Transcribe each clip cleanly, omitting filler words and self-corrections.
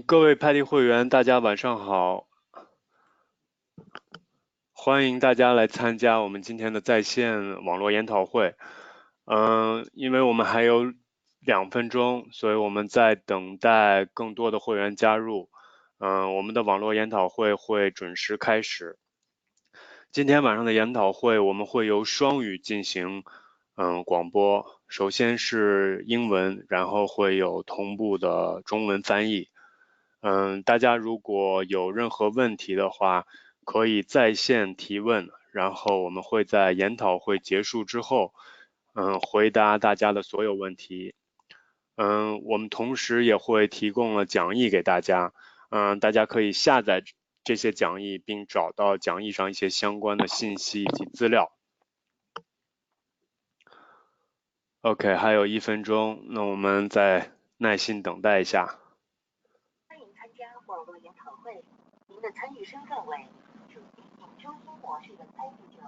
各位派地会员，大家晚上好，欢迎大家来参加我们今天的在线网络研讨会。因为我们还有2分钟，所以我们在等待更多的会员加入。我们的网络研讨会会准时开始。今天晚上的研讨会我们会由双语进行广播，首先是英文，然后会有同步的中文翻译。大家如果有任何问题的话，可以在线提问，然后我们会在研讨会结束之后，回答大家的所有问题。我们同时也会提供了讲义给大家，大家可以下载这些讲义，并找到讲义上一些相关的信息以及资料。OK，还有1分钟，那我们再耐心等待一下。欢迎参加网络研讨会，您的参与身份为处于引中心模式的参与者。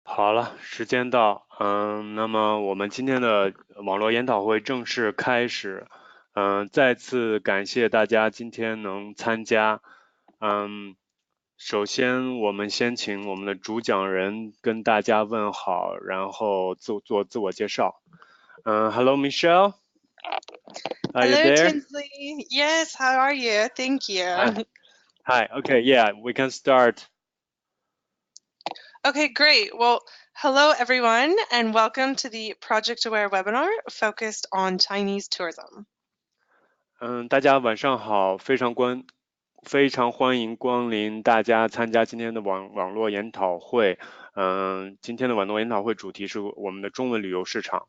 好了，时间到，那么我们今天的网络研讨会正式开始，再次感谢大家今天能参加，首先我们先请我们的主讲人跟大家问好，然后做自我介绍。Hello Michelle, are you Hello, there? Tinsley. Yes, how are you? Thank you. Hi, okay, yeah, we can start. Okay, great. Well, hello, everyone, and welcome to the Project Aware webinar focused on Chinese tourism. 大家晚上好，非常欢迎光临大家参加今天的网络研讨会。今天的网络研讨会主题是我们的中文旅游市场。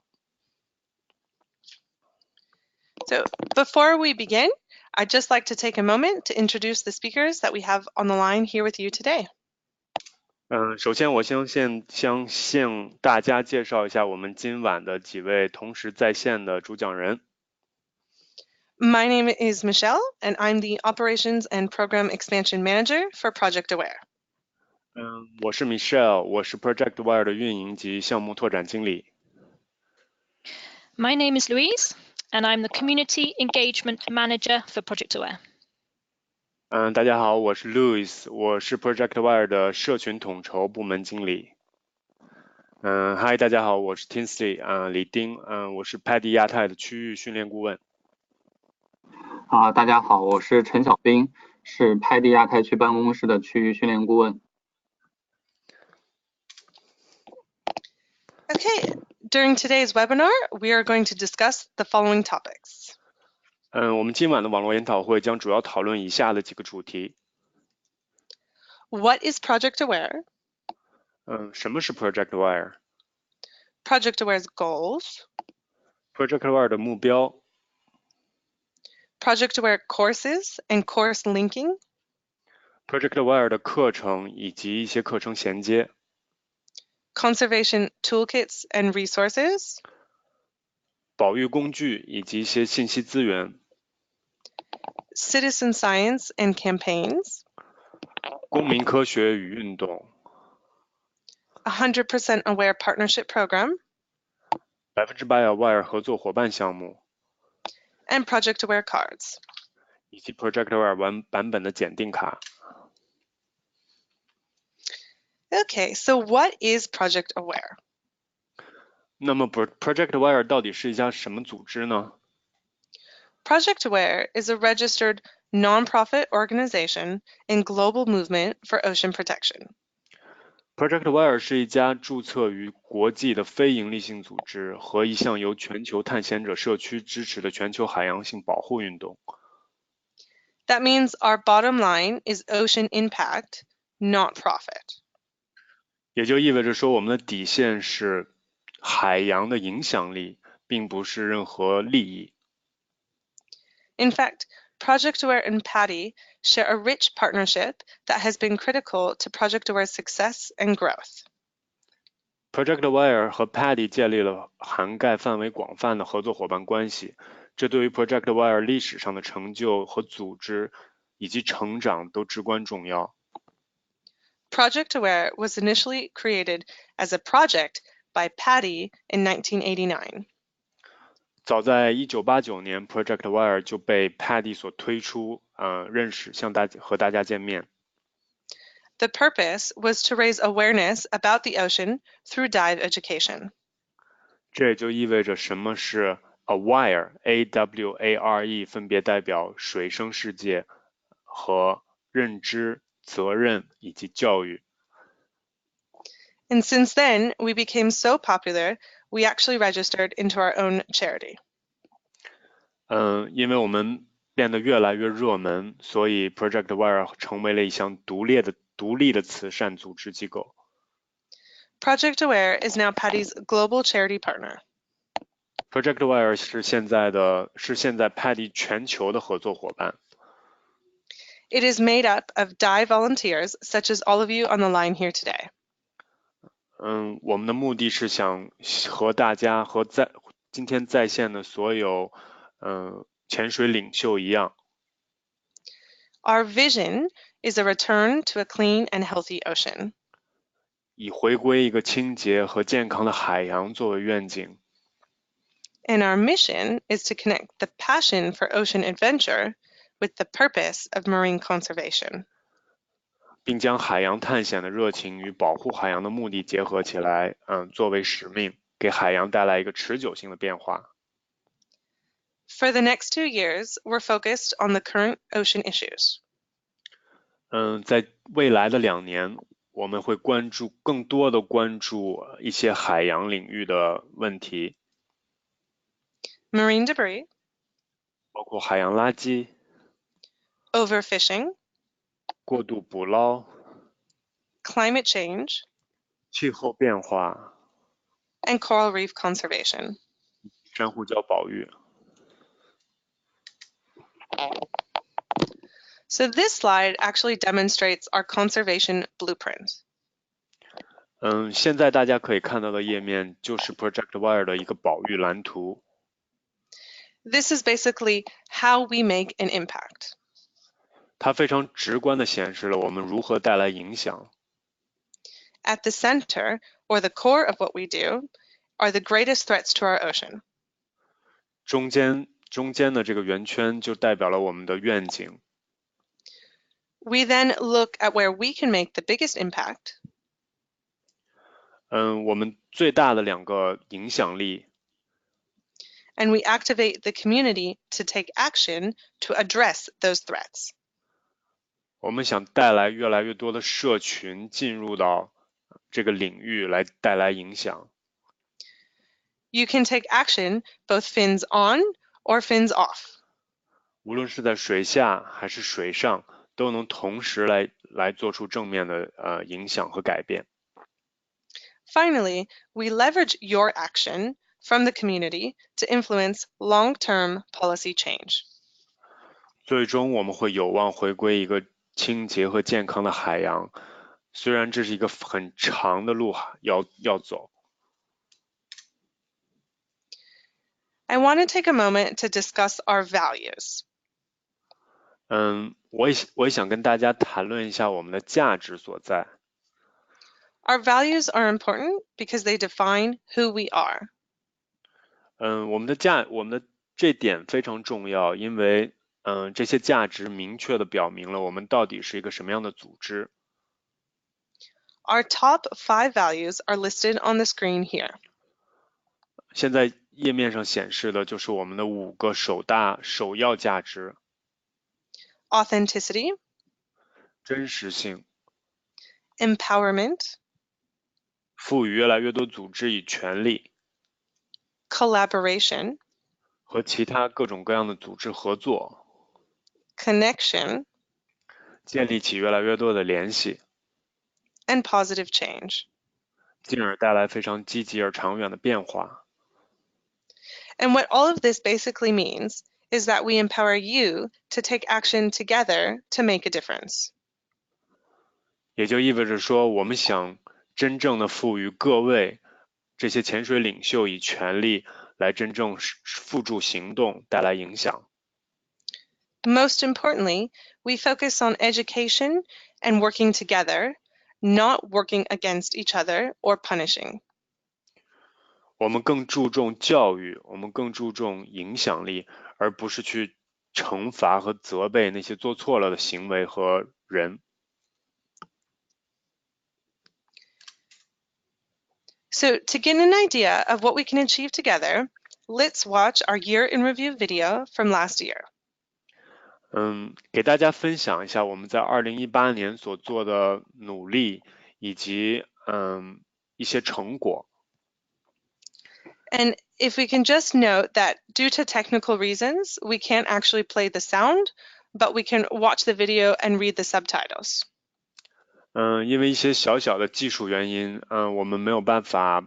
So before we begin, I'd just like to take a moment to introduce the speakers that we have on the line here with you today. 首先我向大家介绍一下我们今晚的几位同时在线的主讲人。My name is Michelle, and I'm the Operations and Program Expansion Manager for Project Aware. 我是 Michelle， 我是 Project Aware 的运营及项目拓展经理。My name is Louise, and I'm the Community Engagement Manager for Project Aware. 大家好，我是 Louis， 我是 Project Aware 的社群统筹部门经理。嗨，大家好，我是 Tinsley，李丁，我是派地亚太的区域训练顾问。大家好，我是陈小兵，是派地亚太区办公室的区域训练顾问。Okay, during today's webinar, we are going to discuss the following topics. 我们今晚的网络研讨会将主要讨论以下的几个主题。What is Project Aware? 什么是 Project Aware？ Project Aware's goals. Project Aware 的目标。Project Aware courses and course linking. Project Aware 的课程以及一些课程衔接。Conservation toolkits and resources. 保育工具以及一些信息资源。Citizen science and campaigns. 公民科学与运动。100% Aware partnership program. 100% Aware 合作伙伴项目。And Project Aware cards. 以及 Project Aware 版本的检定卡。Okay, so what is Project Aware? 那么 Project Aware 到底是一家什么组织呢？ Project Aware is a registered nonprofit organization and global movement for ocean protection. Project Wire 是一家注册于国际的非营利性组织和一项由全球探险者社区支持的全球海洋性保护运动。That means our bottom line is ocean impact, not profit. 也就意味着说，我们的底线是海洋的影响力，并不是任何利益。In fact, Project Aware and PADI share a rich partnership that has been critical to Project Aware's success and growth. Project Wire 和 PADI 建立了涵盖范围广泛的合作伙伴关系，这对于 Project Wire 历史上的成就和组织以及成长都至关重要。Project Aware was initially created as a project by PADI in 1989. 早在1989年 ，Project Wire 就被 PADI 所推出，认识，和大家见面。The purpose was to raise awareness about the ocean through dive education. 这也就意味着什么是 AWARE， 分别代表水生世界和认知、责任以及教育。And since then, we became so popular, we actually registered into our own charity. 因为我们变得越来越热门，所以 Project Wire 成为了一项独立的慈善组织机构。Project Aware is now PADI's global charity partner. Project Wire 是现在 PADI 全球的合作伙伴。It is made up of dive volunteers, such as all of you on the line here today. 我们的目的是想和大家和今天在线的所有潜水领袖一样。Our vision is a return to a clean and healthy ocean. 以回归一个清洁和健康的海洋作为愿景。And our mission is to connect the passion for ocean adventure with the purpose of marine conservation. 并将海洋探险的热情与保护海洋的目的结合起来，作为使命，给海洋带来一个持久性的变化。For the next 2 years, we're focused on the current ocean issues. 在未来的2年，我们会更多的关注一些海洋领域的问题， Marine debris, 包括海洋垃圾、 overfishing, 过度捕捞、 climate change, 气候变化、 and coral reef conservation. 珊瑚礁保育。So this slide actually demonstrates our conservation blueprint. 现在大家可以看到的页面就是 Project Wire 的一个保育蓝图。This is basically how we make an impact. 它非常直观地显示了我们如何带来影响。At the center, or the core of what we do, are the greatest threats to our ocean. 中间的这个圆圈就代表了我们的愿景。We then look at where we can make the biggest impact. 我们最大的2个影响力。And we activate the community to take action to address those threats. 我们想带来越来越多的社群进入到这个领域来带来影响。You can take action both fins on or fins off. 无论是在水下还是水上，都能同时来做出正面的影响和改变。Finally, we leverage your action from the community to influence long-term policy change. 最终我们会有望回归一个清洁和健康的海洋，虽然这是一个很长的路要走。I want to take a moment to discuss our values. 我也想跟大家谈论一下我们的价值所在。Our values are important because they define who we are. 我们的这点非常重要，因为这些价值明确地表明了我们到底是一个什么样的组织。Our top 5 values are listed on the screen here. 现在页面上显示的就是我们的5个首要价值。Authenticity, 真实性、 empowerment, 赋予越来越多组织以权利 collaboration, 和其他各种各样的组织合作， connection, 建立起越来越多的联系， and positive change. 进而带来非常积极而长远的变化。 And what all of this basically means is that we empower you to take action together to make a difference. 也就意味着说，我们想真正的赋予各位这些潜水领袖以权利来真正付诸行动，带来影响。 Most importantly, we focus on education and working together, not working against each other or punishing. 我们更注重教育，我们更注重影响力，而不是去惩罚和责备那些做错了的行为和人。 So to get an idea of what we can achieve together, let's watch our year in review video from last year. 给大家分享一下我们在2018年所做的努力以及一些成果。 And if we can just note that due to technical reasons, we can't actually play the sound, but we can watch the video and read the subtitles. 因为一些小小的技术原因，我们没有办法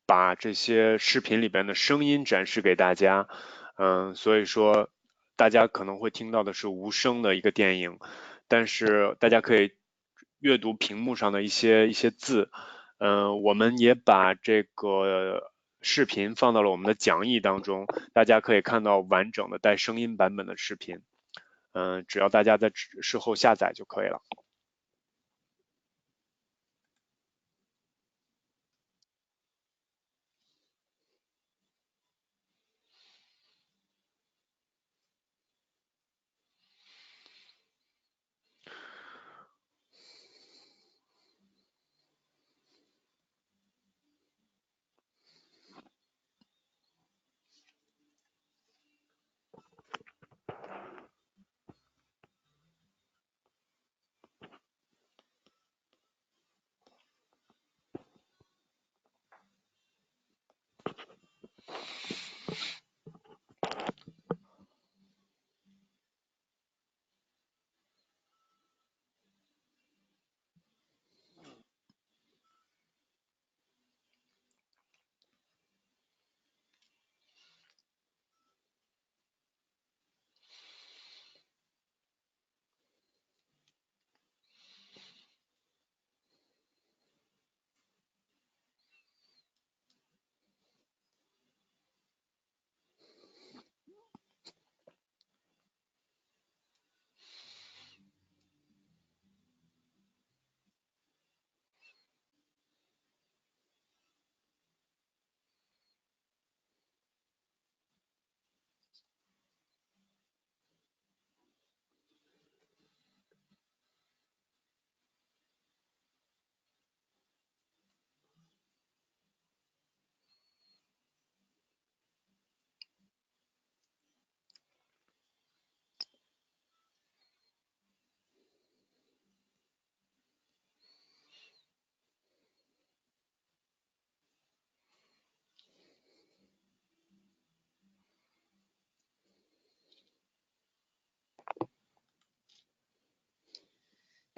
把这些视频里边的声音展示给大家，所以说大家可能会听到的是无声的一个电影，但是大家可以阅读屏幕上的一些字，我们也把这个视频放到了我们的讲义当中，大家可以看到完整的带声音版本的视频，只要大家在事后下载就可以了。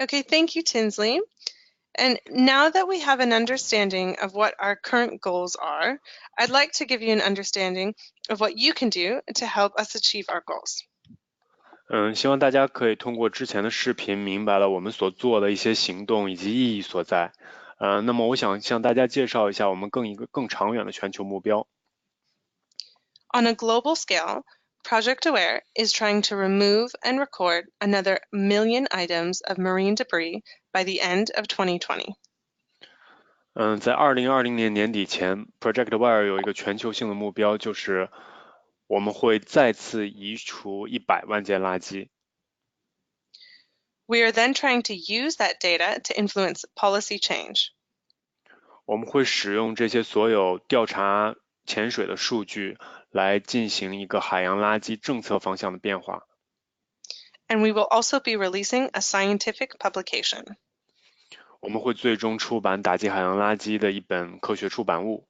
Okay, thank you, Tinsley. And now that we have an understanding of what our current goals are, I'd like to give you an understanding of what you can do to help us achieve our goals. 希望大家可以通过之前的视频明白了我们所做的一些行动以及意义所在。那么我想向大家介绍一下我们一个更长远的全球目标。On a global scale, Project Aware is trying to remove and record another 1 million items of marine debris by the end of 2020. 在2020年年底前 ，Project Aware 有一个全球性的目标，就是我们会再次移除100万件垃圾。We are then trying to use that data to influence policy change. 我们会使用这些所有调查潜水的数据来进行一个海洋垃圾政策方向的变化。And we will also be releasing a scientific publication. 我们会最终出版打击海洋垃圾的一本科学出版物。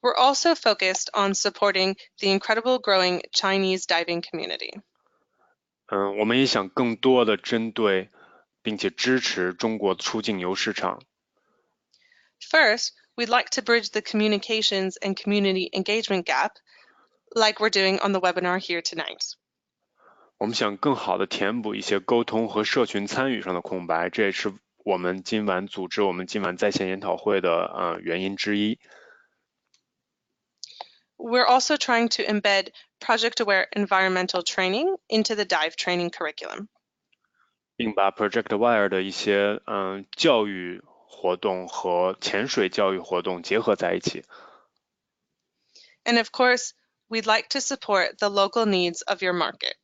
We're also focused on supporting the incredible growing Chinese diving community. 我们也想更多的针对并且支持中国出境游市场。First, we'd like to bridge the communications and community engagement gap, like we're doing on the webinar here tonight. 我们想更好的填补一些沟通和社群参与上的空白，这也是我们今晚组织我们今晚在线研讨会的原因之一。We're also trying to embed project-aware environmental training into the dive training curriculum. 并把 Project Aware 的一些教育活动和潜水教育活动结合在一起。And of course, we'd like to support the local needs of your market.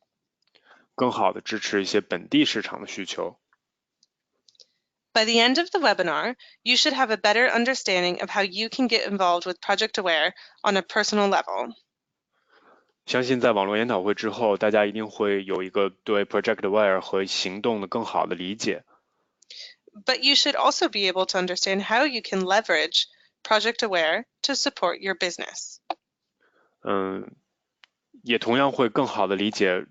更好的支持一些本地市场的需求。By the end of the webinar, you should have a better understanding of how you can get involved with Project Aware on a personal level. 相信在网络研讨会之后，大家一定会有一个对 Project Aware 和行动的更好的理解。But you should also be able to understand how you can leverage Project Aware to support your business. 也同样会更好的理解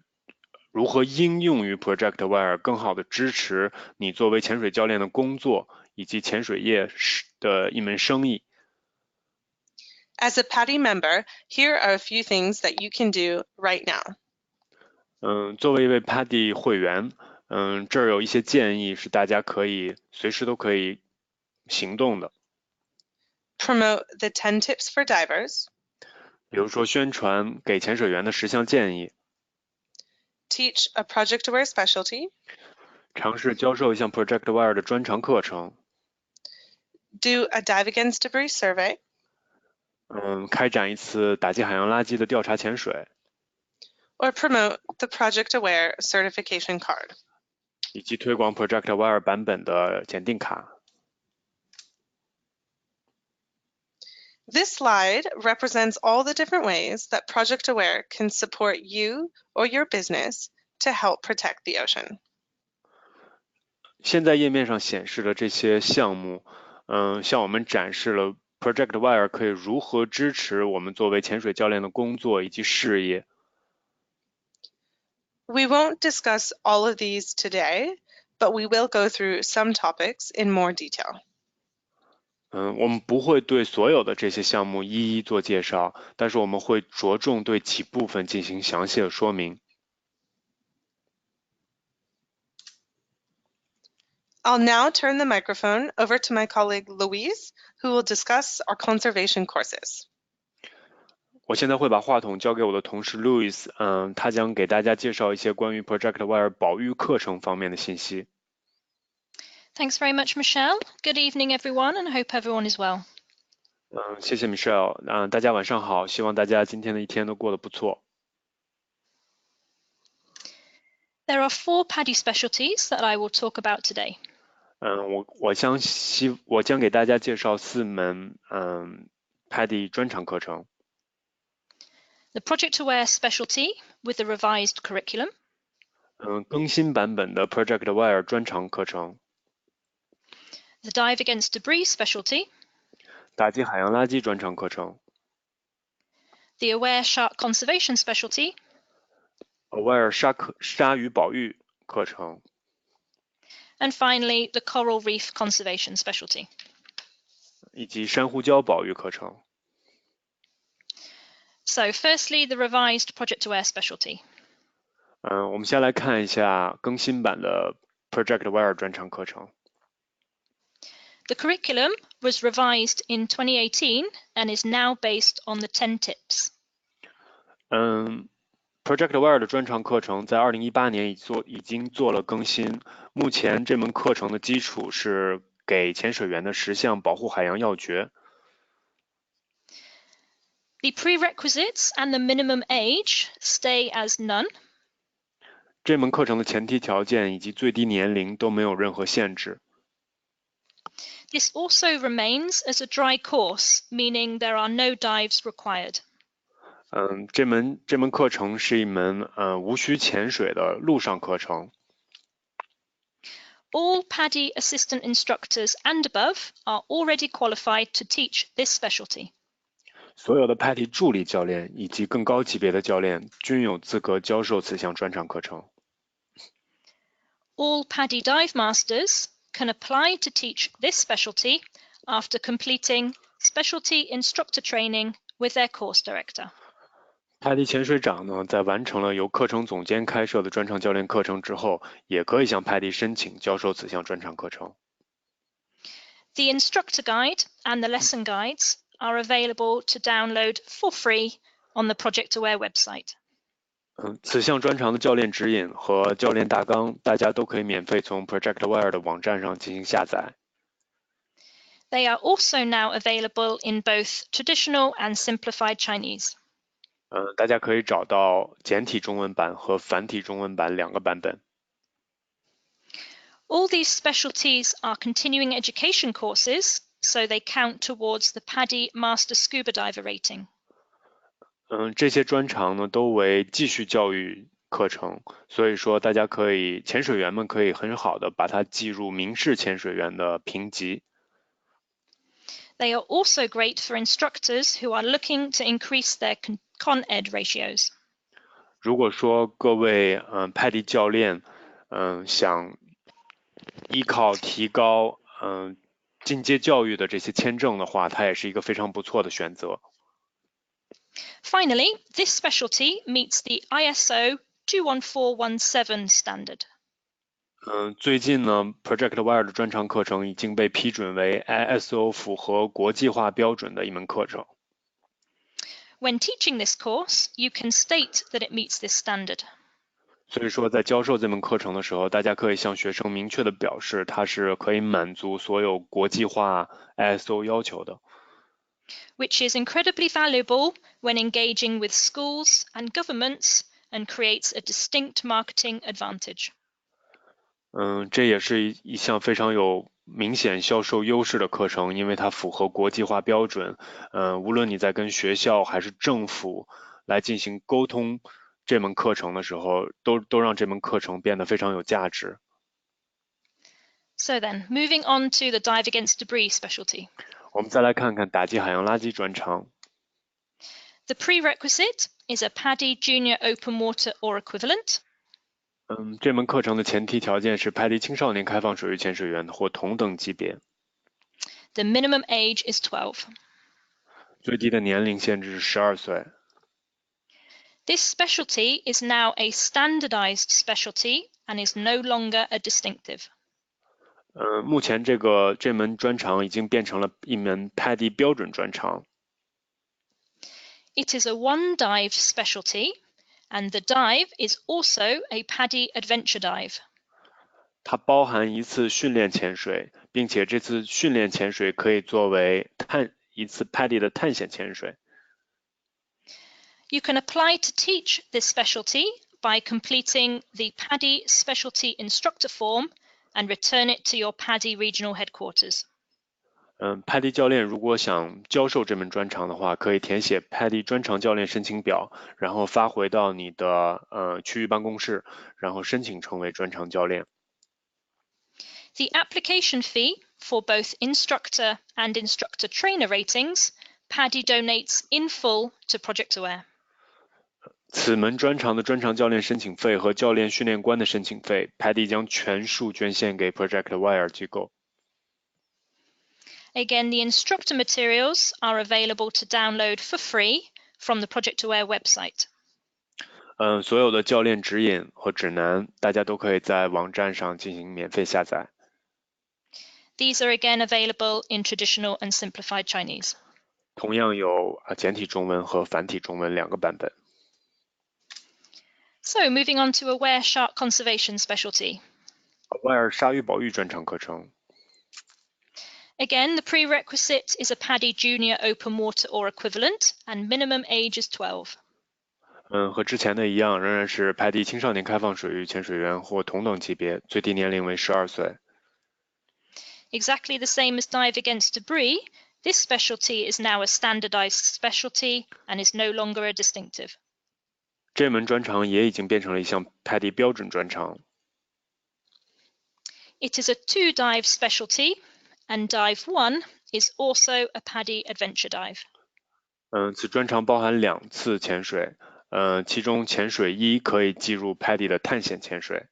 如何应用于 Project Aware， 更好的支持你作为潜水教练的工作以及潜水业的一门生意。As a PADI member, here are a few things that you can do right now. 作为一位 PADI 会员，这儿有一些建议是大家可以随时都可以行动的。Promote the 10 tips for divers. 比如说宣传给潜水员的10项建议。Teach a Project Aware specialty. 尝试教授一项 Project Aware 的专长课程。Do a dive against debris survey. 开展一次打击海洋垃圾的调查潜水。Or promote the Project Aware certification card. 以及推广 Project Aware 版本的检定卡。This slide represents all the different ways that Project Aware can support you or your business to help protect the ocean. 现在页面上显示的这些项目，向我们展示了 Project Aware 可以如何支持我们作为潜水教练的工作以及事业。We won't discuss all of these today, but we will go through some topics in more detail. 我们不会对所有的这些项目一一做介绍，但是我们会着重对几部分进行详细的说明。I'll now turn the microphone over to my colleague Louise, who will discuss our conservation courses. 我现在会把话筒交给我的同事 Louis， 他将给大家介绍一些关于 Project Aware 保育课程方面的信息。Thanks very much, Michelle. Good evening, everyone, and I hope everyone is well. 谢谢 Michelle， 大家晚上好，希望大家今天的一天都过得不错。There are 4 PADI specialties that I will talk about today. 我将给大家介绍4门PADI 专长课程。The Project Aware specialty with the revised curriculum. 更新版本的 Project Aware 专长课程。The Dive Against Debris specialty. 打击海洋垃圾专长课程。The Aware Shark Conservation specialty. Aware 鲨鱼保育课程。And finally, the Coral Reef Conservation specialty. 以及珊瑚礁保育课程。So firstly, the revised Project Aware specialty. 我们先来看一下更新版的 Project Aware 专长课程。The curriculum was revised in 2018 and is now based on the 10 tips. Project Aware 的专长课程在2018年已经做了更新，目前这门课程的基础是给潜水员的10项保护海洋要诀。The prerequisites and the minimum age stay as none. 这门课程的前提条件以及最低年龄都没有任何限制。This also remains as a dry course, meaning there are no dives required. 这门课程是一门无需潜水的陆上课程。All PADI assistant instructors and above are already qualified to teach this specialty. 所有的 PADI 助理教练以及更高级别的教练均有资格教授此项专场课程。All PADI dive masters can apply to teach this specialty after completing specialty instructor training with their course director. PADI 潜水长呢，在完成了由课程总监开设的专场教练课程之后，也可以向 PADI 申请教授此项专场课程。The instructor guide and the lesson guides are available to download for free on the Project Aware website. 此项专长的教练指引和教练大纲，大家都可以免费从 Project Aware 的网站上进行下载。They are also now available in both traditional and simplified Chinese. 大家可以找到简体中文版和繁体中文版两个版本。All these specialties are continuing education courses, so they count towards the PADI Master Scuba Diver rating. 这些专长呢都为继续教育课程，所以说潜水员们可以很好的把它记入明式潜水员的评级。They are also great for instructors who are looking to increase their Con-Ed ratios. 如果说各位PADI 教练想依靠提高进阶教育的这些签证的话，它也是一个非常不错的选择。Finally, this specialty meets the ISO 21417 standard. 最近呢 Project Aware 的专长课程已经被批准为 ISO 符合国际化标准的一门课程。When teaching this course, you can state that it meets this standard. 所以说在教授这门课程的时候，大家可以向学生明确的表示它是可以满足所有国际化 ISO 要求的。Which is incredibly valuable when engaging with schools and governments and creates a distinct marketing advantage. 这也是一项非常有明显销售优势的课程，因为它符合国际化标准。无论你在跟学校还是政府来进行沟通这门课程的时候，都让这门课程变得非常有价值。So then, moving on to the dive against debris specialty. 我们再来看看打击海洋垃圾专长。The prerequisite is a PADI Junior Open Water or equivalent. 这门课程的前提条件是 PADI 青少年开放水域潜水员或同等级别。The minimum age is 12. 最低的年龄限制是12岁。This specialty is now a standardized specialty and is no longer a distinctive. 目前这门专长已经变成了一门 PADI 标准专长。It is a one dive specialty, and the dive is also a PADI adventure dive. 它包含一次训练潜水，并且这次训练潜水可以作为一次 PADI 的探险潜水。You can apply to teach this specialty by completing the PADI specialty instructor form and return it to your PADI regional headquarters. PADI 教练如果想教授这门专长的话，可以填写 PADI 专长教练申请表，然后发回到你的区域办公室，然后申请成为专长教练。The application fee for both instructor and instructor trainer ratings, PADI donates in full to Project Aware. 此门专长的专长教练申请费和教练训练官的申请费 ，PADI 将全数捐献给 Project Aware 机构。Again, the instructor materials are available to download for free from the Project Aware website. 所有的教练指引和指南，大家都可以在网站上进行免费下载。These are again available in traditional and simplified Chinese. 同样有简体中文和繁体中文两个版本。So, moving on to Aware Shark Conservation Specialty. Aware 鲨鱼保育专场课程。Again, the prerequisite is a PADI Junior Open Water or equivalent, and minimum age is 12. 和之前的一样，仍然是 PADI 青少年开放水域潜水员或同等级别，最低年龄为12岁。Exactly the same as dive against debris, this specialty is now a standardized specialty and is no longer a distinctive. 这门专长也已经变成了一项 PADI 标准专长。It is a 2-dive specialty, and Dive 1 is also a PADI adventure dive. 此专长包含2次潜水，其中潜水1可以计入 PADI 的探险潜水。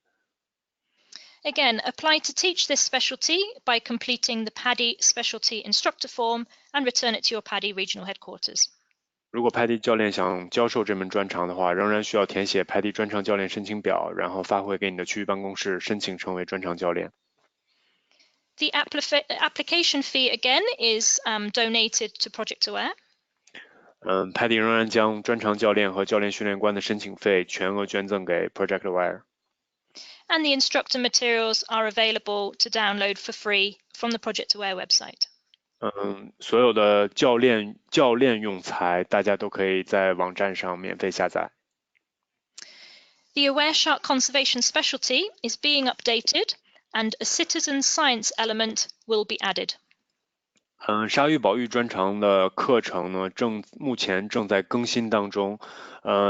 Again, apply to teach this specialty by completing the PADI specialty instructor form and return it to your PADI regional headquarters. 如果 PADI 教练想教授这门专长的话，仍然需要填写 PADI 专长教练申请表，然后发回给你的区域办公室，申请成为专长教练。The application fee again is donated to Project Aware. PADI 仍然将专长教练和教练训练官的申请费全额捐赠给 Project Aware. And the instructor materials are available to download for free from the Project Aware website. 所有的教练用材，大家都可以在网站上免费下载。The Aware Shark Conservation specialty is being updated, and a citizen science element will be added. 鲨鱼保育专长的课程呢，目前正在更新当中。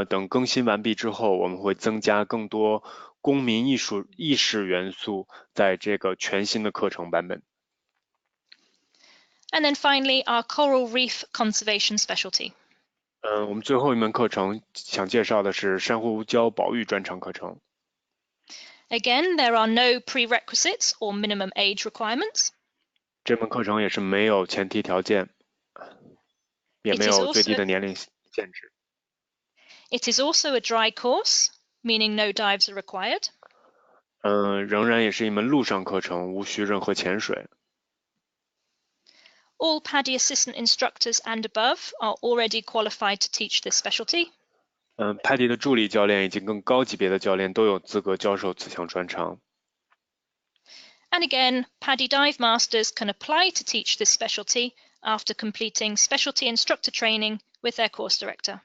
等更新完毕之后，我们会增加更多公民意识元素在这个全新的课程版本。And then finally, our Coral Reef Conservation specialty. 我们最后一门课程想介绍的是珊瑚礁保育专长课程。Again, there are no prerequisites or minimum age requirements. 这门课程也是没有前提条件，也没有最低的年龄限制。It is also a dry course, meaning no dives are required. 仍然也是一门陆上课程，无需任何潜水。All PADI assistant instructors and above are already qualified to teach this specialty. PADI 的助理教练以及更高级别的教练都有资格教授此项专长。And again, PADI dive masters can apply to teach this specialty after completing specialty instructor training with their course director.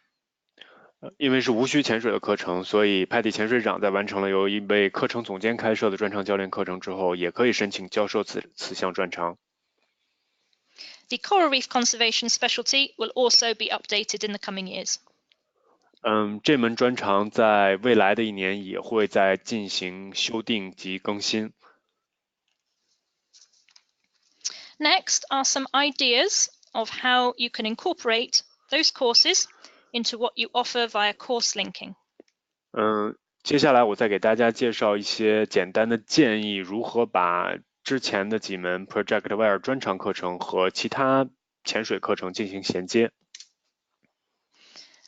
因为是无需潜水的课程，所以 PADI 潜水长在完成了由一位课程总监开设的专长教练课程之后，也可以申请教授此项专长。The Coral Reef Conservation specialty will also be updated in the coming years. 这门专长在未来的1年也会在进行修订及更新。Next are some ideas of how you can incorporate those courses into what you offer via course linking. 接下来我再给大家介绍一些简单的建议，如何把之前的几门 Project Aware 专长课程和其他潜水课程进行衔接。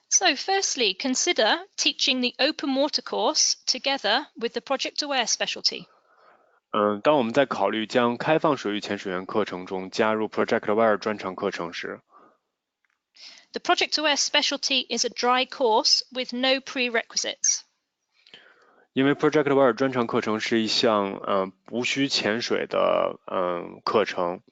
So firstly, consider teaching the open water course together with the Project Aware specialty. 当我们在考虑将开放水域潜水员课程中加入 Project Aware 专长课程时， The Project Aware specialty is a dry course with no prerequisites. 因为 Project Aware 专长课程是一项无需潜水的课程。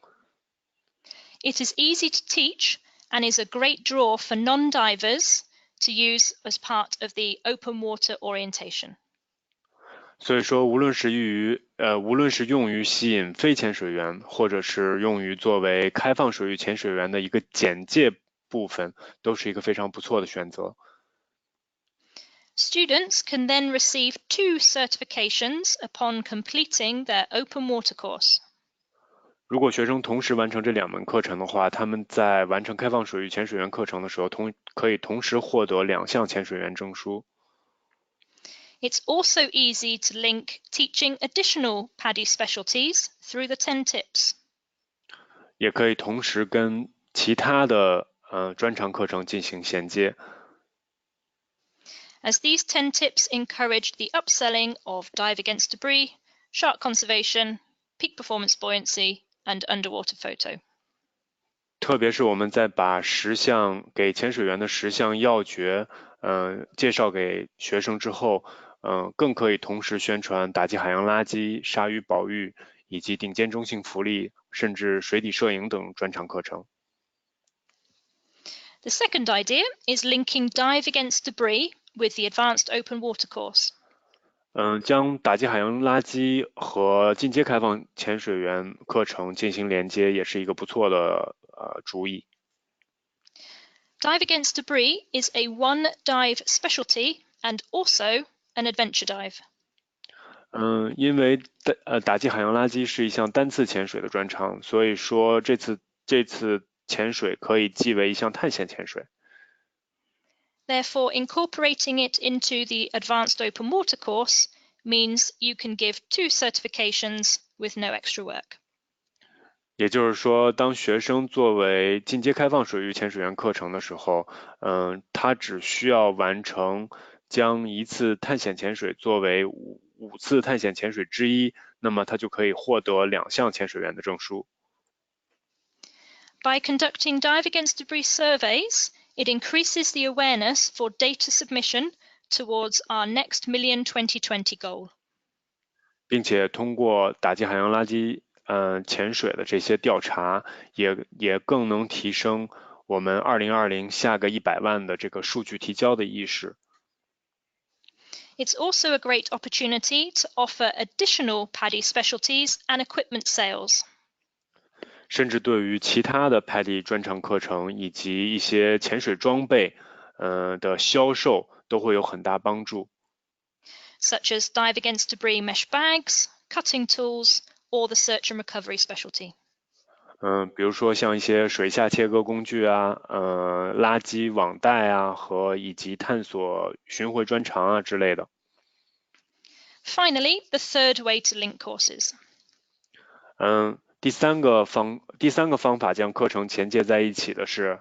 It is easy to teach and is a great draw for non-divers to use as part of the open water orientation. 所以说，无论是用于吸引非潜水员，或者是用于作为开放水域潜水员的一个简介部分，都是一个非常不错的选择。Students can then receive 2 certifications upon completing their open water course. 如果学生同时完成这2门课程的话，他们在完成开放水域潜水员课程的时候，可以同时获得2项潜水员证书。It's also easy to link teaching additional PADI specialties through the 10 tips. 也可以同时跟其他的专长课程进行衔接。As these 10 tips encourage the upselling of dive against debris, shark conservation, peak performance buoyancy, and underwater photo. 特别是我们在把给潜水员的10项要诀介绍给学生之后，更可以同时宣传打击海洋垃圾、鲨鱼保育以及顶尖中性浮力，甚至水底摄影等专长课程。The second idea is linking dive against debris with the advanced open water course. 将打击海洋垃圾和进阶开放潜水员课程进行连接，也是一个不错的主意。Dive against debris is a 1 dive specialty and also an adventure dive. 因为打击海洋垃圾是一项单次潜水的专长，所以说这次潜水可以记为一项探险潜水。Therefore, incorporating it into the Advanced Open Water course means you can give 2 certifications with no extra work. 也就是说，当学生作为进阶开放水域潜水员课程的时候，他只需要完成将一次探险潜水作为5次探险潜水之一，那么他就可以获得2项潜水员的证书。By conducting dive against debris surveys, it increases the awareness for data submission towards our next Million 2020 goal. 并且通过打击海洋垃圾潜水的这些调查，也更能提升我们2020下个100万的这个数据提交的意识。It's also a great opportunity to offer additional PADI specialties and equipment sales. 甚至对于其他的PADI专长课程以及一些潜水装备的销售都会有很大帮助。Such as dive against debris mesh bags, cutting tools, or the search and recovery specialty. 比如说像一些水下切割工具啊，垃圾网袋啊，以及探索巡回专长啊之类的。Finally, the third way to link courses. 第三个方法将课程衔接在一起的是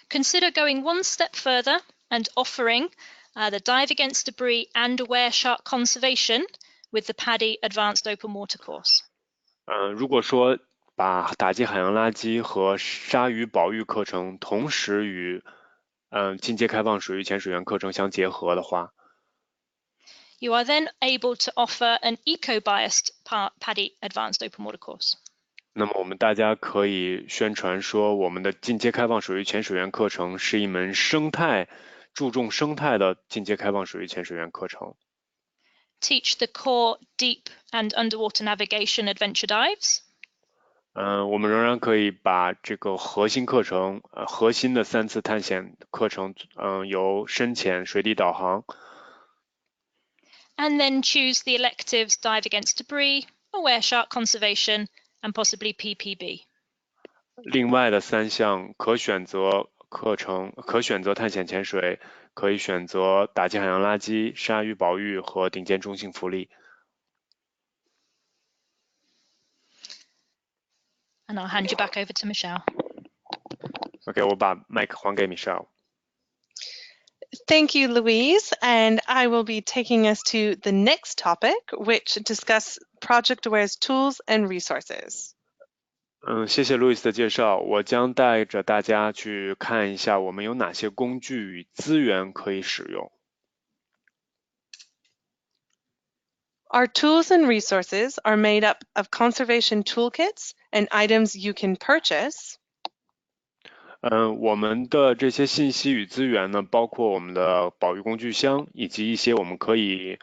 Consider going 1 step further and offering the dive against debris and aware shark conservation with the PADI Advanced Open Water course. 如果说把打击海洋垃圾和鲨鱼保育课程同时与进阶开放水域潜水员课程相结合的话， You are then able to offer an eco-biased PADI Advanced Open Water course. 那么我们大家可以宣传说，我们的进阶开放水域潜水员课程是一门注重生态的进阶开放水域潜水员课程。Teach the core deep and underwater navigation adventure dives. 我们仍然可以把这个核心的3次探险课程，由深潜、水底导航。And then choose the electives dive against debris, aware shark conservation, and possibly PPB. 另外的3项可选择课程，可选择探险潜水，可以选择打击海洋垃圾、鲨鱼保育和顶尖中性浮力。And I'll hand you back over to Michelle. OK， 我把麦克还给 Michelle。Thank you, Louise. And I will be taking us to the next topic, which discuss Project Aware's tools and resources. 谢谢 Louis 的介绍，我将带着大家去看一下我们有哪些工具与资源可以使用。Our tools and resources are made up of conservation toolkits and items you can purchase. 我们的这些信息与资源呢，包括我们的保育工具箱，以及一些我们可以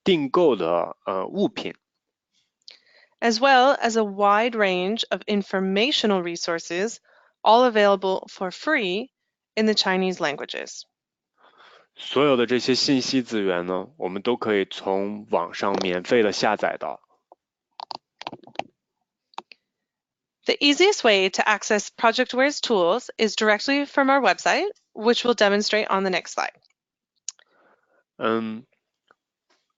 订购的物品。As well as a wide range of informational resources, all available for free in the Chinese languages. 所有的这些信息资源呢，我们都可以从网上免费的下载到。The easiest way to access Project Aware's tools is directly from our website, which we'll demonstrate on the next slide.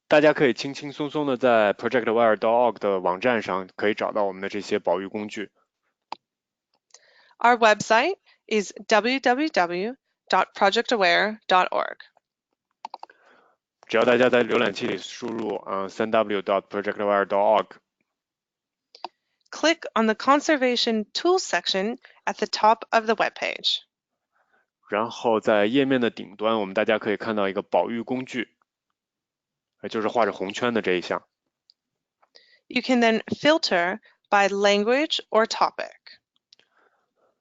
大家可以轻轻松松的在 projectaware.org 的网站上可以找到我们的这些保育工具。Our website is www.projectaware.org. 只要大家在浏览器里输入3w.projectaware.org， Click on the Conservation Tools section at the top of the web page. 然后在页面的顶端，我们大家可以看到一个保育工具，就是画着红圈的这一项。You can then filter by language or topic.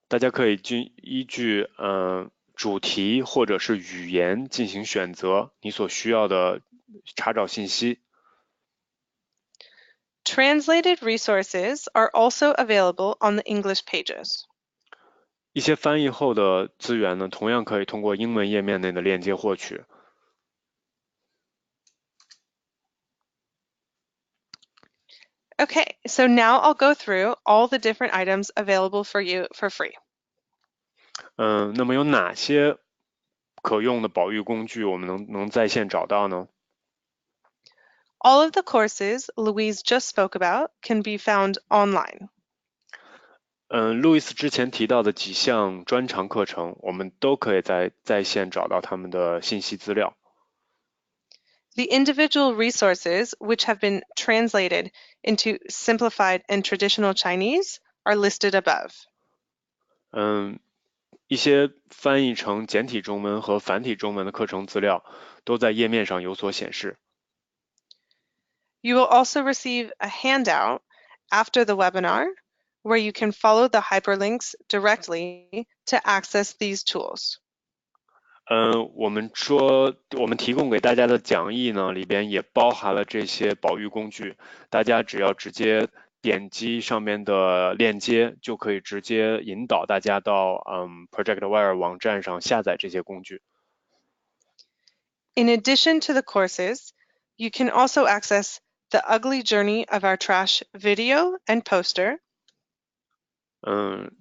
大家可以依据主题或者是语言进行选择你所需要的查找信息。Translated resources are also available on the English pages. 一些翻译后的资源呢，同样可以通过英文页面内的链接获取。Okay, so now I'll go through all the different items available for you for free. 那么有哪些可用的保育工具我们能在线找到呢？ All of the courses Louise just spoke about can be found online. 路易斯之前提到的几项专长课程，我们都可以在线找到他们的信息资料。The individual resources, which have been translated into simplified and traditional Chinese, are listed above. 一些翻译成简体中文和繁体中文的课程资料都在页面上有所显示。You will also receive a handout after the webinar where you can follow the hyperlinks directly to access these tools. 我们提供给大家的讲义呢，里边也包含了这些保育工具，大家只要直接点击上面的链接，就可以直接引导大家到ProjectWire 网站上下载这些工具。In addition to the courses, you can also access the ugly journey of our trash video and poster.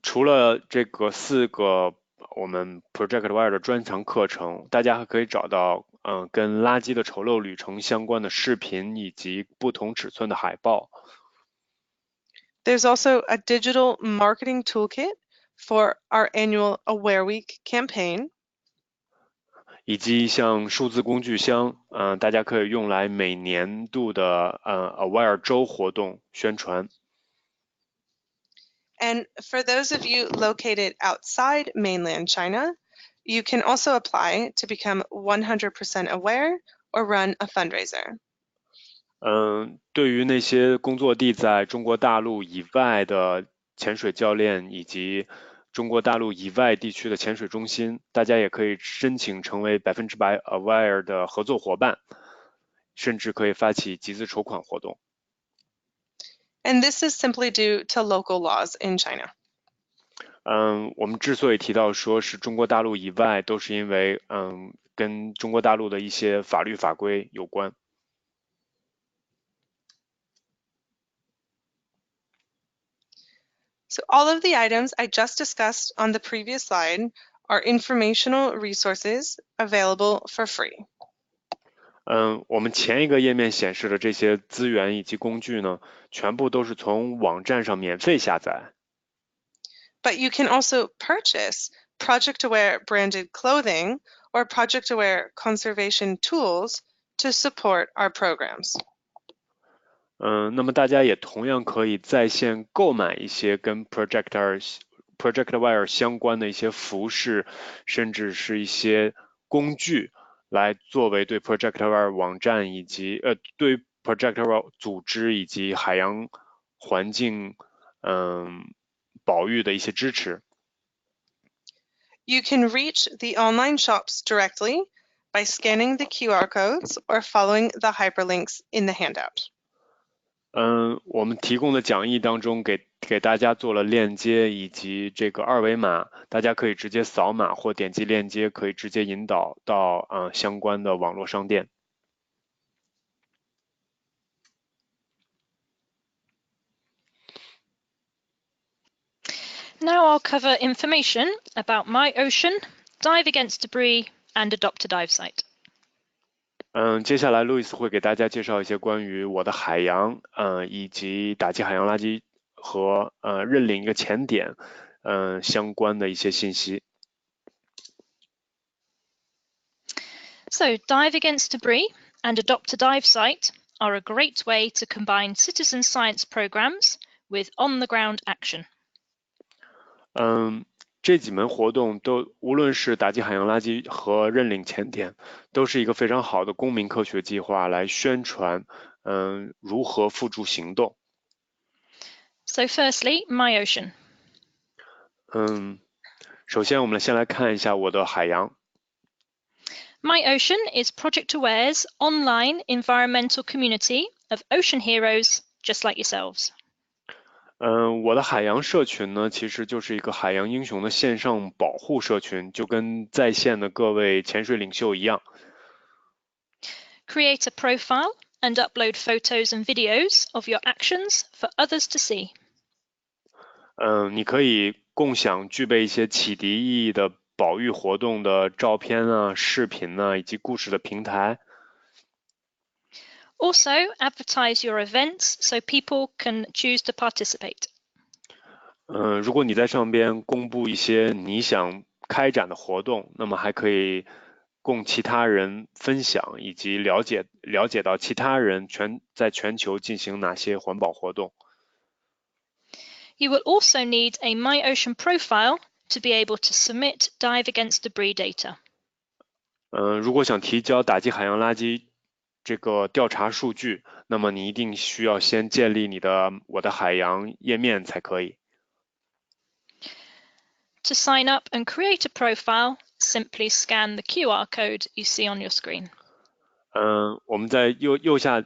除了这个4个我们 ProjectWire 的专长课程，大家还可以找到跟垃圾的丑陋旅程相关的视频以及不同尺寸的海报。There's also a digital marketing toolkit for our annual Aware Week campaign. 以及像数字工具箱，大家可以用来每年度的Aware 周活动宣传。And for those of you located outside mainland China, you can also apply to become 100% aware or run a fundraiser. 对于那些工作地在中国大陆以外的潜水教练以及中国大陆以外地区的潜水中心，大家也可以申请成为100% Aware 的合作伙伴，甚至可以发起集资筹款活动。And this is simply due to local laws in China. 我们之所以提到说是中国大陆以外，都是因为跟中国大陆的一些法律法规有关。So all of the items I just discussed on the previous slide are informational resources available for free. 我们前一个页面显示的这些资源以及工具呢，全部都是从网站上免费下载。But you can also purchase Project Aware branded clothing or Project Aware conservation tools to support our programs. 那么大家也同样可以在线购买一些跟 ProjectWire 相关的一些服饰，甚至是一些工具，来作为对 ProjectWire 网站以及对 ProjectWire 组织以及海洋环境保育的一些支持。You can reach the online shops directly by scanning the QR codes or following the hyperlinks in the handout. 我们提供的讲义当中给大家做了链接以及这个二维码，大家可以直接扫码或点击链接，可以直接引导到相关的网络商店。Now I'll cover information about My Ocean, Dive Against Debris, and Adopt a Dive Site. 接下来路易斯会给大家介绍一些关于我的海洋，以及打击海洋垃圾和认领一个潜点，相关的一些信息。So Dive Against Debris and Adopt a Dive Site are a great way to combine citizen science programs with on-the-ground action. 这几门活动都无论是打击海洋垃圾和认领潜点，都是一个非常好的公民科学计划来宣传，如何付诸行动。So firstly, My Ocean. 首先我们先来看一下我的海洋。My Ocean is Project Aware's online environmental community of ocean heroes just like yourselves. 我的海洋社群呢，其实就是一个海洋英雄的线上保护社群，就跟在线的各位潜水领袖一样。Create a profile and upload photos and videos of your actions for others to see. 你可以共享具备一些启迪意义的保育活动的照片啊、视频啊以及故事的平台。Also, advertise your events so people can choose to participate. 如果你在上边公布一些你想开展的活动，那么还可以供其他人分享，以及了解到其他人在全球进行哪些环保活动。You will also need a MyOcean profile to be able to submit dive against debris data. 如果想提交打击海洋垃圾这个调查数据，那么你一定需要先建立你的我的海洋页面才可以。To sign up and create a profile, simply scan the QR code you see on your screen. 我们在右下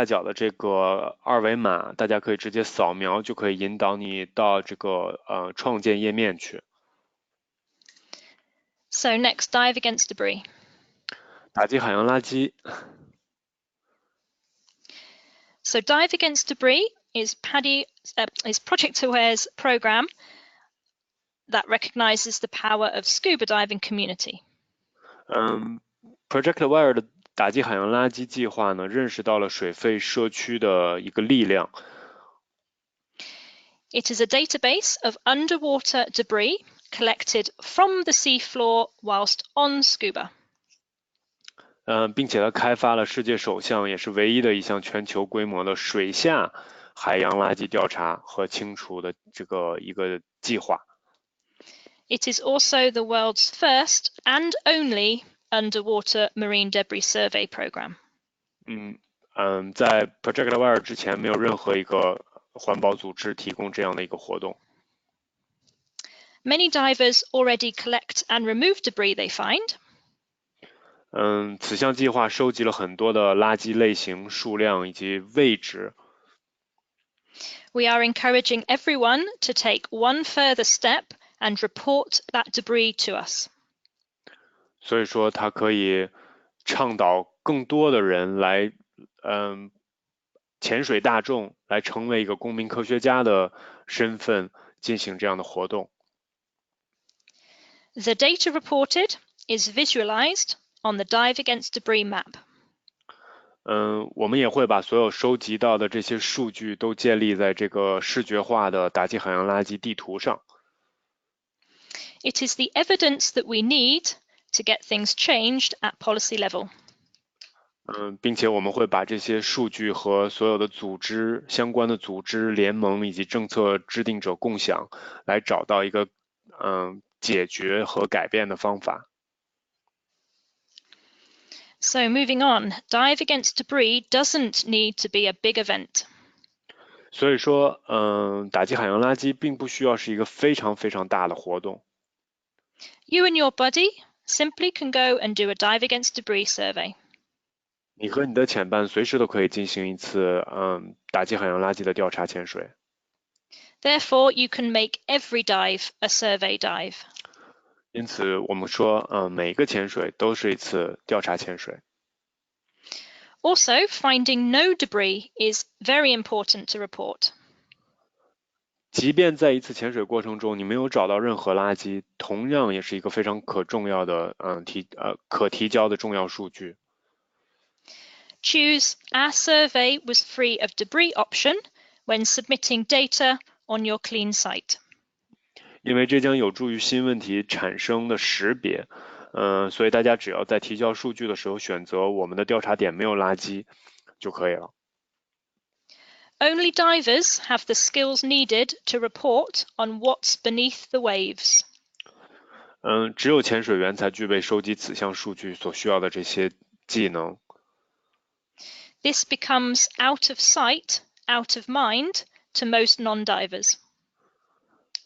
角的这个二维码，大家可以直接扫描，就可以引导你到这个创建页面去。So next, dive against debris. 打击海洋垃圾。So dive against debris is Project Aware's program that recognizes the power of scuba diving community. Project Aware 的打击海洋垃圾计划呢，认识到了水肺社区的一个力量。It is a database of underwater debris collected from the seafloor whilst on scuba. 并且它开发了世界首项，也是唯一的一项全球规模的水下海洋垃圾调查和清除的一个计划。It is also the world's first and only underwater marine debris survey program. 在 Project Aware 之前，没有任何一个环保组织提供这样的一个活动。Many divers already collect and remove debris they find. 此项计划收集了很多的垃圾类型、数量以及位置。We are encouraging everyone to take one further step and report that debris to us. 所以说，它可以倡导更多的人来，潜水大众来成为一个公民科学家的身份进行这样的活动。The data reported is visualized on the Dive Against Debris map. 我们也会把所有收集到的这些数据都建立在这个视觉化的打击海洋垃圾地图上。It is the evidence that we need to get things changed at policy level. 并且我们会把这些数据和所有的相关的组织、联盟以及政策制定者共享，来找到一个解决和改变的方法。So moving on, Dive Against Debris doesn't need to be a big event. 所以说，打击海洋垃圾并不需要是一个非常非常大的活动。You and your buddy simply can go and do a Dive Against Debris survey. 你和你的潜伴随时都可以进行一次打击海洋垃圾的调查潜水。Therefore, you can make every dive a survey dive. 因此，我们说，每个潜水都是一次调查潜水。Also, finding no debris is very important to report. 即便在一次潜水过程中，你没有找到任何垃圾，同样也是一个非常重要的可提交的重要数据。Choose "Our survey was free of debris" option when submitting data on your clean site. 因为这将有助于新问题产生的识别，所以大家只要在提交数据的时候选择我们的调查点没有垃圾就可以了。Only divers have the skills needed to report on what's beneath the waves. 只有潜水员才具备收集此项数据所需要的这些技能。This becomes out of sight, out of mind to most non-divers.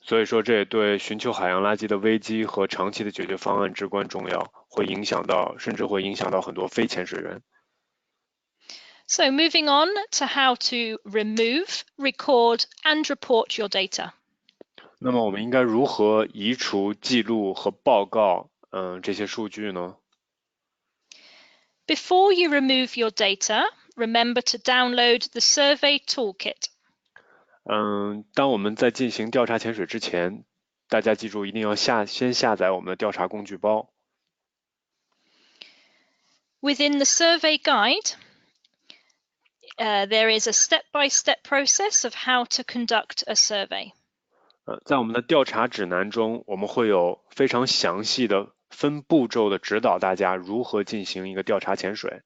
所以说，这也对寻求海洋垃圾的危机和长期的解决方案至关重要，甚至会影响到很多非潜水员。So moving on to how to remove, record, and report your data. 那么我们应该如何移除、记录和报告这些数据呢？ Before you remove your data, remember to download the survey toolkit. 当我们在进行调查潜水之前，大家记住一定要先下载我们的调查工具包。Within the survey guide, there is a step-by-step process of how to conduct a survey. 在我们的调查指南中，我们会有非常详细的分步骤的指导大家如何进行一个调查潜水。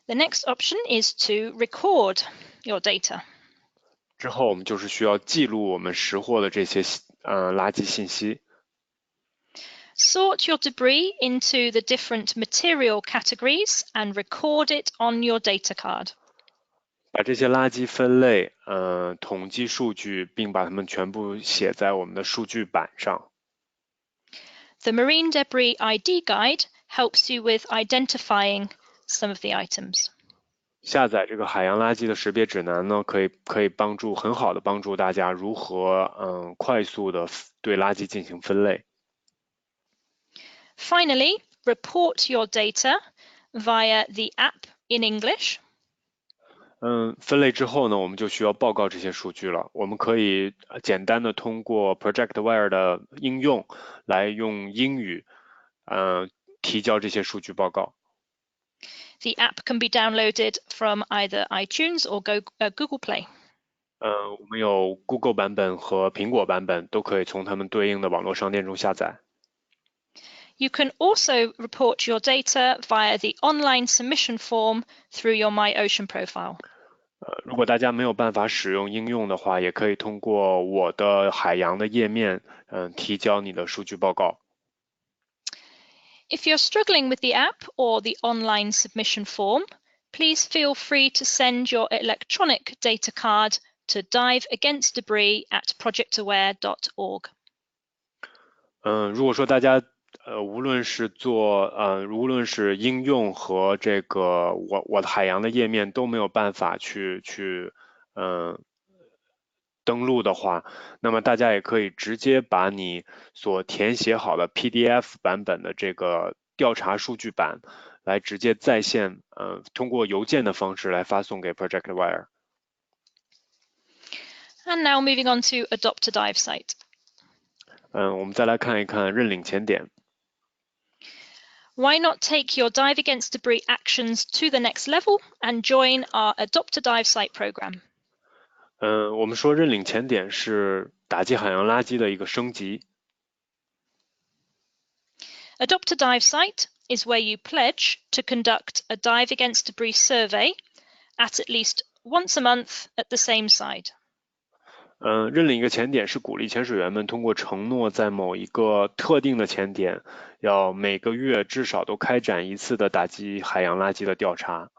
The next option is to record your data. 之后我们就是需要记录我们拾获的这些垃圾信息。Sort your debris into the different material categories and record it on your data card. 把这些垃圾分类，统计数据，并把它们全部写在我们的数据板上。The Marine Debris ID Guide helps you with identifying some of the items. 下载这个海洋垃圾的识别指南呢，可以很好的帮助大家如何快速的对垃圾进行分类。Finally, report your data via the app in English. 分类之后呢，我们就需要报告这些数据了。我们可以简单的通过 ProjectWare 的应用来用英语，提交这些数据报告。The app can be downloaded from either iTunes or Google Play. 我们有 Google 版本和苹果版本，都可以从它们对应的网络商店中下载。You can also report your data via the online submission form through your MyOcean profile. 如果大家没有办法使用应用的话，也可以通过我的海洋的页面，提交你的数据报告。If you're struggling with the app or the online submission form, please feel free to send your electronic data card to diveagainstdebris@projectaware.org. 如果说大家无论是应用和这个我的海洋的页面都没有办法去登录的话，那么大家也可以直接把你所填写好的 PDF 版本的这个调查数据板来直接在线通过邮件的方式来发送给 ProjectWire。 And now moving on to Adopt a Dive site. 我们再来看一看认领潜点。Why not take your Dive Against Debris actions to the next level and join our Adopt a Dive site program? 我们说认领潜点是打击海洋垃圾的一个升级。Adopt a Dive site is where you pledge to conduct a Dive Against Debris survey at least once a month at the same site. 认领一个潜点是鼓励潜水员们通过承诺在某一个特定的潜点，要每个月至少都开展一次的打击海洋垃圾的调查。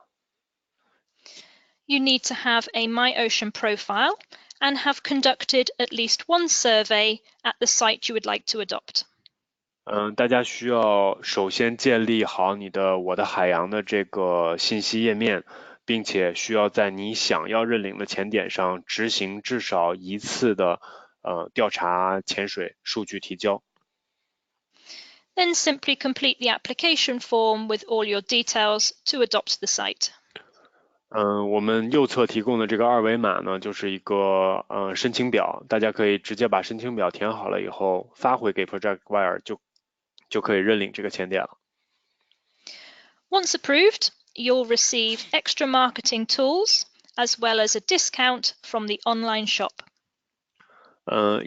You need to have a MyOcean profile and have conducted at least one survey at the site you would like to adopt. 大家需要首先建立好你的我的海洋的这个信息页面，并且需要在你想要认领的潜点上执行至少一次的调查潜水数据提交。Then simply complete the application form with all your details to adopt the site. 我们右侧提供的这个二维码呢，就是一个申请表，大家可以直接把申请表填好了以后发回给 ProjectWire 就可以认领这个潜点了。Once approved, you'll receive extra marketing tools as well as a discount from the online shop.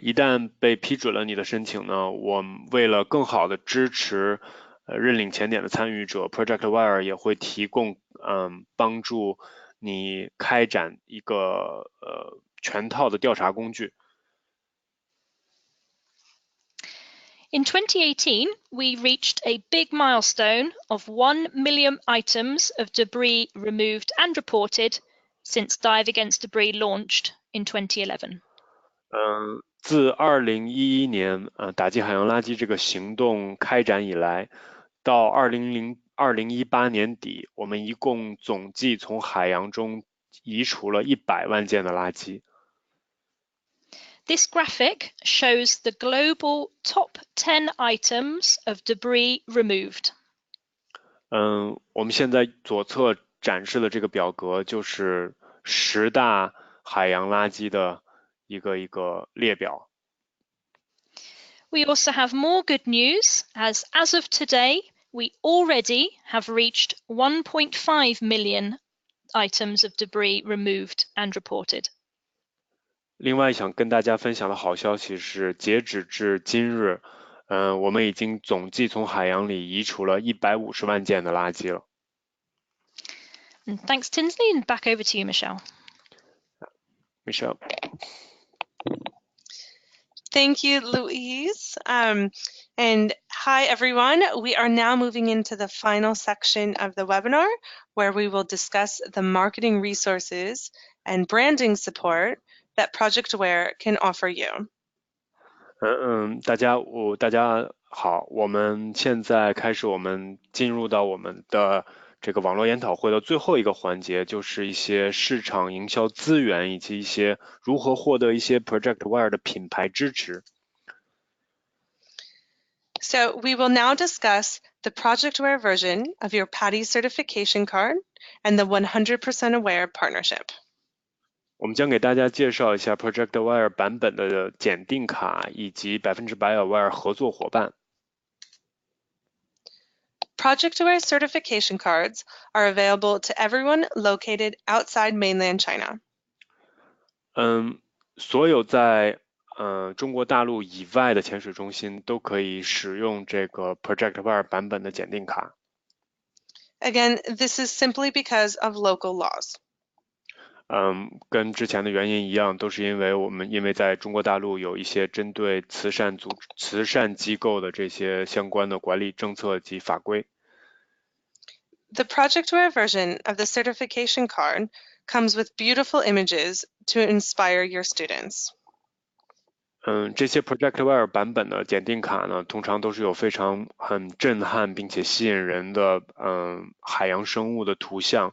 一旦被批准了你的申请呢，我们为了更好的支持认领潜点的参与者 ，ProjectWire 也会提供帮助你开展一个全套的调查工具。In 2018, we reached a big milestone of 1 million items of debris removed and reported since Dive Against Debris launched in 2011. 自2011年打击海洋垃圾这个行动开展以来，到2018年底，我们一共总计从海洋中移除了100万件的垃圾。This graphic shows the global top 10 items of debris removed. 我们现在左侧展示的这个表格就是10大海洋垃圾的一个列表。We also have more good news, as of today, we already have reached 1.5 million items of debris removed and reported. 另外想跟大家分享的好消息是，截止至今日，我们已经总计从海洋里移除了150万件的垃圾了。Thanks, Tinsley, and back over to you, Michelle. Michelle. Thank you, Louise. And hi, everyone. We are now moving into the final section of the webinar, where we will discuss the marketing resources and branding support that Project Aware can offer you. 大家好，我们现在开始，我们进入到我们的这个网络研讨会的最后一个环节，就是一些市场营销资源以及一些如何获得一些 Project Aware 的品牌支持。So we will now discuss the Project Aware version of your PADI certification card and the 100% Aware partnership. 我们将给大家介绍一下 Project Aware 版本的检定卡以及100% Aware 合作伙伴。Project Aware certification cards are available to everyone located outside mainland China. 所有在中国大陆以外的潜水中心都可以使用这个 Project Aware 版本的检定卡。Again, this is simply because of local laws. 跟之前的原因一样，都是因为在中国大陆有一些针对慈善机构的这些相关的管理政策及法规。The Project Aware version of the certification card comes with beautiful images to inspire your students. 这些 Project Aware 版本的检定卡呢，通常都是有很震撼并且吸引人的海洋生物的图像，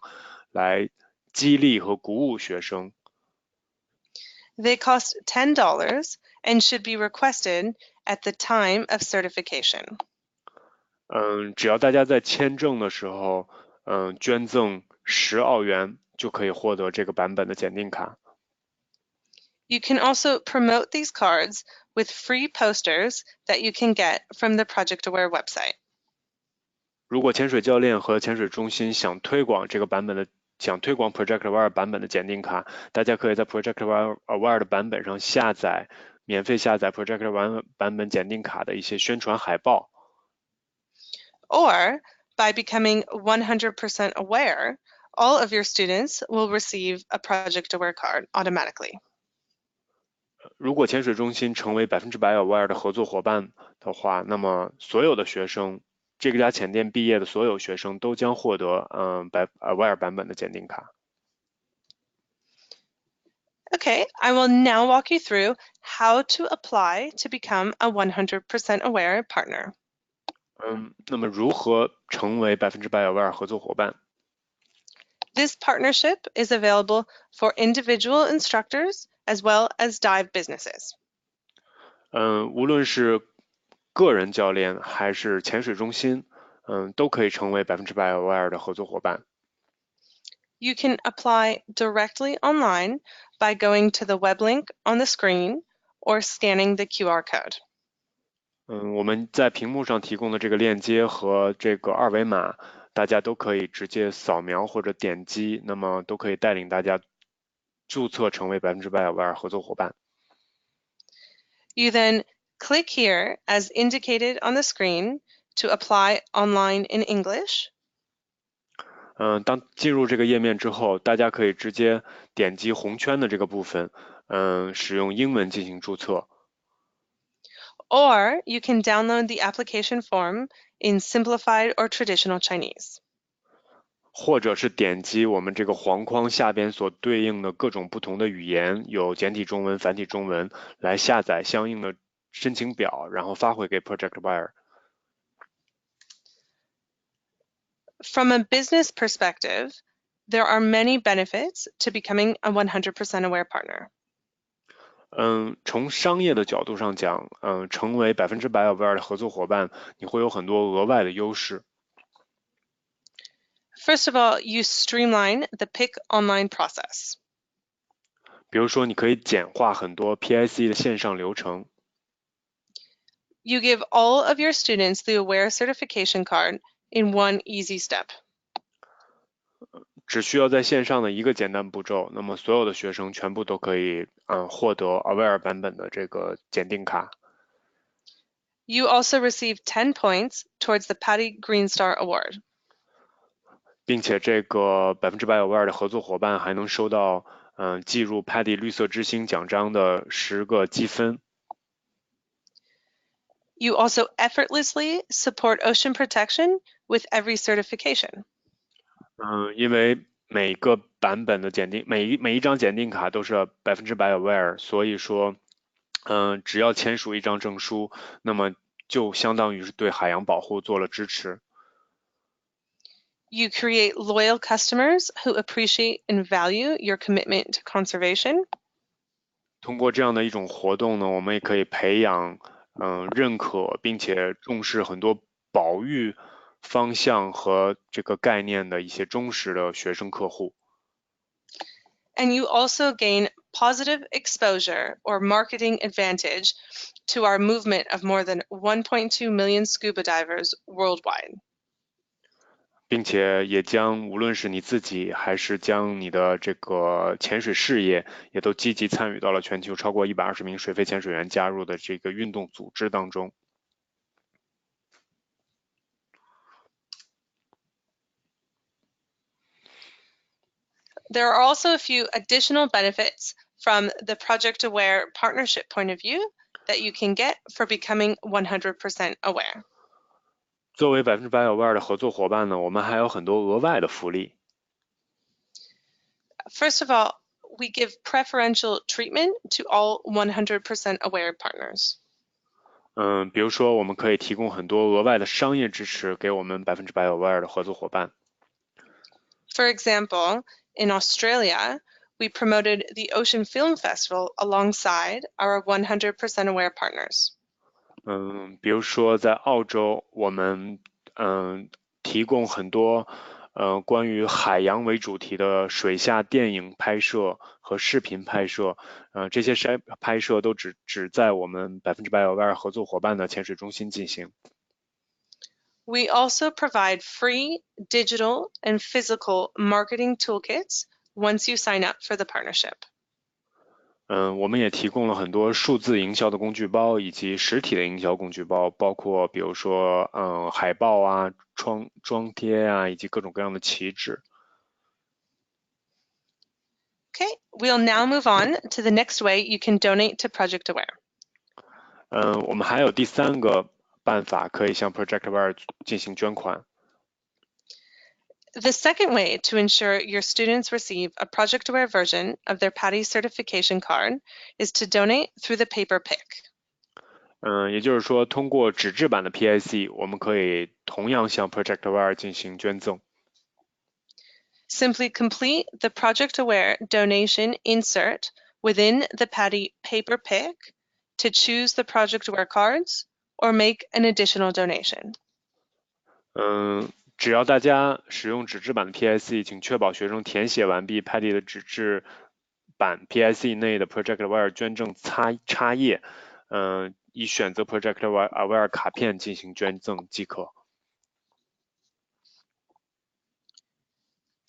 来激励和鼓舞学生。They cost $10 and should be requested at the time of certification. 只要大家在签证的时候，捐赠10澳元就可以获得这个版本的检定卡。You can also promote these cards with free posters that you can get from the Project Aware website. 如果潜水教练和潜水中心想推广 Project Aware 版本的检定卡，大家可以在 Project Aware 的版本上免费下载 Project Aware 版本检定卡的一些宣传海报。Or by becoming 100% aware, all of your students will receive a Project Aware card automatically. 如果潜水中心成为100% Aware 的合作伙伴的话，那么所有的学生，这家潜店毕业的所有学生都将获得Aware 版本的检定卡。Okay, I will now walk you through how to apply to become a 100% Aware partner. 那么如何成为100% Aware 合作伙伴？ This partnership is available for individual instructors as well as dive businesses. 无论是个人教练还是潜水中心，都可以成为100% Aware 的合作伙伴。You can apply directly online by going to the web link on the screen or scanning the QR code. 我们在屏幕上提供的这个链接和这个二维码，大家都可以直接扫描或者点击，那么都可以带领大家注册成为100% Aware 合作伙伴。You then click here as indicated on the screen to apply online in English. 当进入这个页面之后，大家可以直接点击红圈的这个部分，使用英文进行注册。Or you can download the application form in simplified or traditional Chinese. 或者是点击我们这个黄框下边所对应的各种不同的语言，有简体中文、繁体中文，来下载相应的申请表，然后发回给 Project Aware。From a business perspective, there are many benefits to becoming a 100% Aware partner. 从商业的角度上讲，成为100% Aware 的合作伙伴，你会有很多额外的优势。First of all, you streamline the PIC online process. 比如说，你可以简化很多 PIC 的线上流程。You give all of your students the AWARE certification card in one easy step. 只需要在线上的一个简单步骤，那么所有的学生全部都可以获得 AWARE 版本的这个检定卡。You also receive 10 points towards the PADI Green Star Award. 并且这个100% AWARE 的合作伙伴还能收到计入 PADI 绿色之星奖章的10个积分。You also effortlessly support ocean protection with every certification. 因为每个版本的检定，每一张检定卡都是100% AWARE，所以说，只要签署一张证书，那么就相当于是对海洋保护做了支持。You create loyal customers who appreciate and value your commitment to conservation. 通过这样的一种活动呢，我们也可以培养认可并且重视很多保育方向和这个概念的一些忠实的学生客户。And you also gain positive exposure or marketing advantage to our movement of more than 1.2 million scuba divers worldwide. 并且也将无论是你自己还是将你的这个潜水事业，也都积极参与到了全球超过120名水肺潜水员加入的这个运动组织当中。There are also a few additional benefits from the Project Aware partnership point of view that you can get for becoming 100% aware. 作为100% AWARE 的合作伙伴呢，我们还有很多额外的福利。First of all, we give preferential treatment to all 100% aware partners. 比如说我们可以提供很多额外的商业支持给我们100% AWARE 的合作伙伴。For example, in Australia, we promoted the Ocean Film Festival alongside our 100% aware partners. 比如说在澳洲，我们提供很多关于海洋为主题的水下电影拍摄和视频拍摄，这些拍摄都只在我们100% AWARE 合作伙伴的潜水中心进行。We also provide free digital and physical marketing toolkits once you sign up for the partnership. 我们也提供了很多数字营销的工具包以及实体的营销工具包，包括比如说海报啊、装贴啊，以及各种各样的旗帜。Okay, we'll now move on to the next way you can donate to Project Aware. 我们还有第3个办法可以向 Project Aware 进行捐款。The second way to ensure your students receive a Project Aware version of their PADI certification card is to donate through the paper PIC. 也就是说，通过纸质版的 PIC， 我们可以同样向 Project Aware 进行捐赠。Simply complete the Project Aware donation insert within the PADI paper PIC to choose the Project Aware cards or make an additional donation. 只要大家使用纸质版的 PIC， 请确保学生填写完毕 PADI 的纸质版 PIC 内的 Project Aware 捐赠插页，以选择 Project Aware 卡片进行捐赠即可。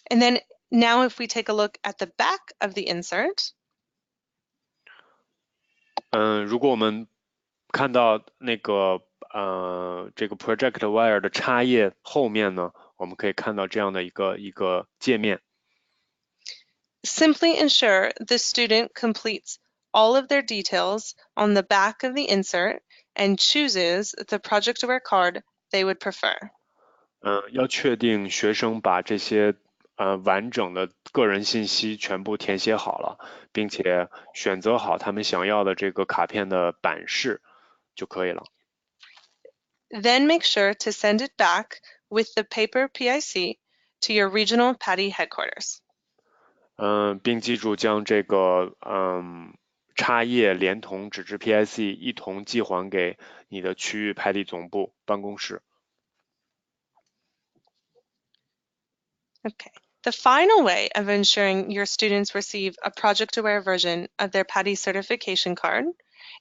And then now if we take a look at the back of the insert, 如果我们看到那个这个 Project Aware 的插页后面呢，我们可以看到这样的一个界面。simply ensure the student completes all of their details on the back of the insert and chooses the Project Aware card they would prefer. 要确定学生把这些完整的个人信息全部填写好了，并且选择好他们想要的这个卡片的版式就可以了。Then make sure to send it back with the paper PIC to your regional PADI headquarters. 并记住将这个插页连同纸质 PIC 一同寄还给你的区域PADI总部办公室。Okay. The final way of ensuring your students receive a project-aware version of their PADI certification card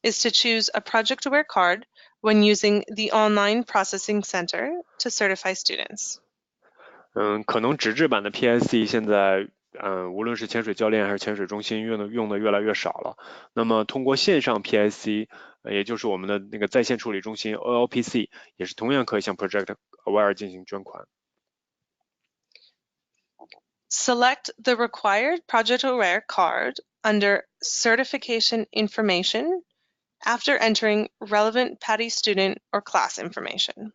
is to choose a project-aware card when using the online processing center to certify students. 可能纸质版的 PSC 现在无论是潜水教练还是潜水中心用的越来越少了。那么通过线上 PSC，也就是我们的那个在线处理中心 OLPC， 也是同样可以向 Project Aware 进行捐款。Select the required project-aware card under Certification Information after entering relevant PADI student or class information.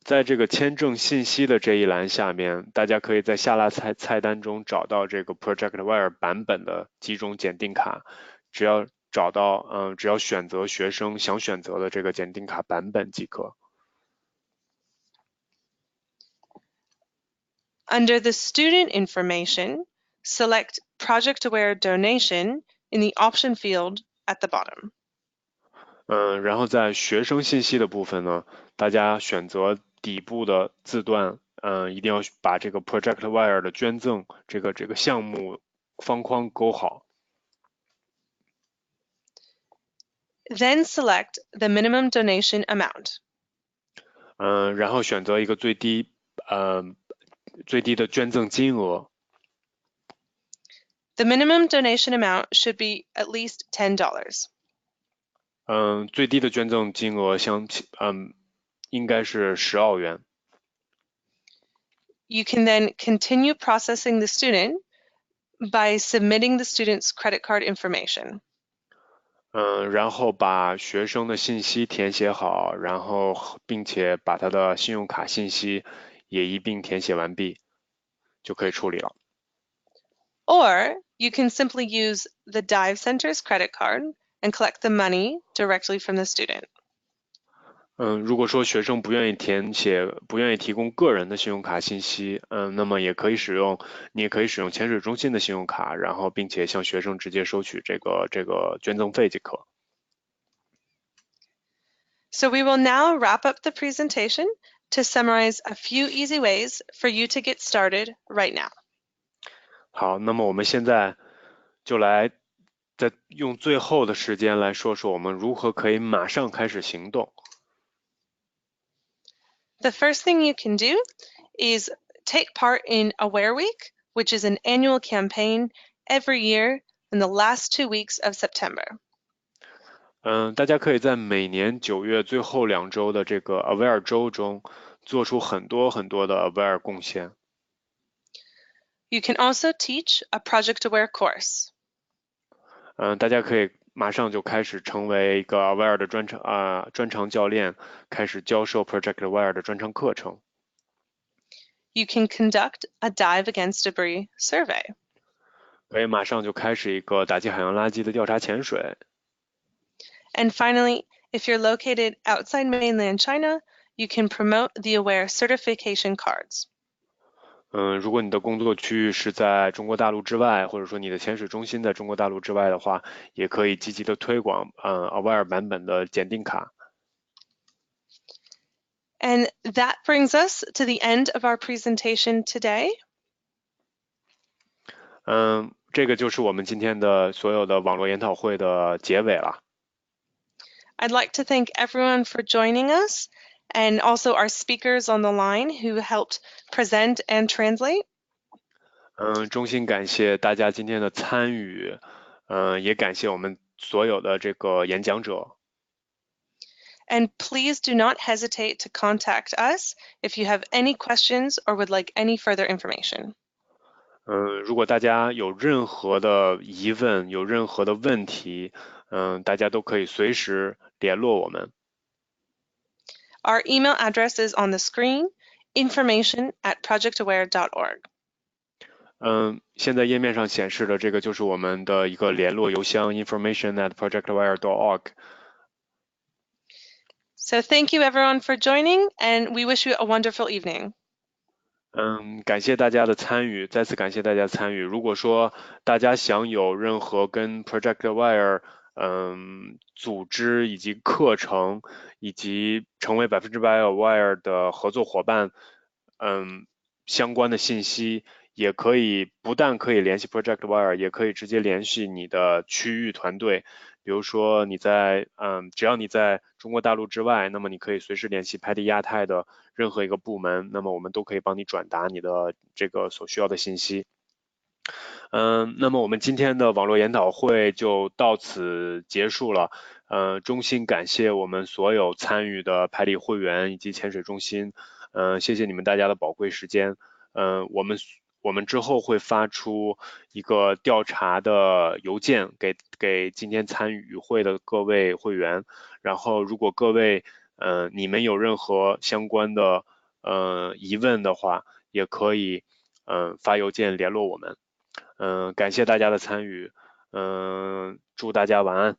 在这个签证信息的这一栏下面，大家可以在下拉菜单中找到这个 Project Aware 版本的几种检定卡，只要找到，只要选择学生想选择的这个检定卡版本即可。Under the student information, select project-aware donation in the option field at the bottom. 然后在学生信息的部分呢，大家选择底部的字段，一定要把这个 Project Aware 的捐赠这个项目方框勾好。Then select the minimum donation amount. 然后选择一个最低的捐赠金额。The minimum donation amount should be at least $10. 最低的捐赠金额应该是10澳元。You can then continue processing the student by submitting the student's credit card information. 然后把学生的信息填写好，然后并且把他的信用卡信息也一并填写完毕，就可以处理了。Or you can simply use the Dive Center's credit card and collect the money directly from the student. 如果说学生不愿意提供个人的信用卡信息，那么你也可以使用潜水中心的信用卡，然后并且向学生直接收取这个捐赠费即可。So we will now wrap up the presentation to summarize a few easy ways for you to get started right now. 好，那么我们现在就再用最后的时间来说说我们如何可以马上开始行动。The first thing you can do is take part in Aware Week, which is an annual campaign every year in the last 2 weeks of September. 大家可以在每年9月最后2周的这个 Aware 周中做出很多的 Aware 贡献。You can also teach a project-aware course. 大家可以马上就开始成为一个 Aware 的专长教练，开始教授 Project Aware 的专长课程。You can conduct a dive against debris survey. 可以马上就开始一个打击海洋垃圾的调查潜水。And finally, if you're located outside mainland China, you can promote the Aware certification cards. 如果你的工作区域是在中国大陆之外，或者说你的潜水中心在中国大陆之外的话，也可以积极的推广Aware 版本的检定卡。And that brings us to the end of our presentation today. 这个就是我们今天的所有的网络研讨会的结尾了。I'd like to thank everyone for joining us and also our speakers on the line who helped present and translate. 衷心感谢大家今天的参与，也感谢我们所有的这个演讲者。And please do not hesitate to contact us if you have any questions or would like any further information. 如果大家有任何的疑问，有任何的问题，大家都可以随时联络我们。Our email address is on the screen, information@projectaware.org. 现在页面上显示的这个就是我们的一个联络邮箱 information@projectaware.org。So thank you everyone for joining and we wish you a wonderful evening. 感谢大家的参与，再次感谢大家参与。如果说大家想有任何跟 Project Aware 组织以及课程，以及成为100% Aware 的合作伙伴，相关的信息，也可以不但可以联系 Project Wire， 也可以直接联系你的区域团队。比如说你在只要你在中国大陆之外，那么你可以随时联系拍地亚太的任何一个部门，那么我们都可以帮你转达你的这个所需要的信息。那么我们今天的网络研讨会就到此结束了。衷心感谢我们所有参与的拍地会员以及潜水中心。谢谢你们大家的宝贵时间。我们之后会发出一个调查的邮件给今天参与与会的各位会员。然后如果各位你们有任何相关的疑问的话，也可以发邮件联络我们。感谢大家的参与，祝大家晚安。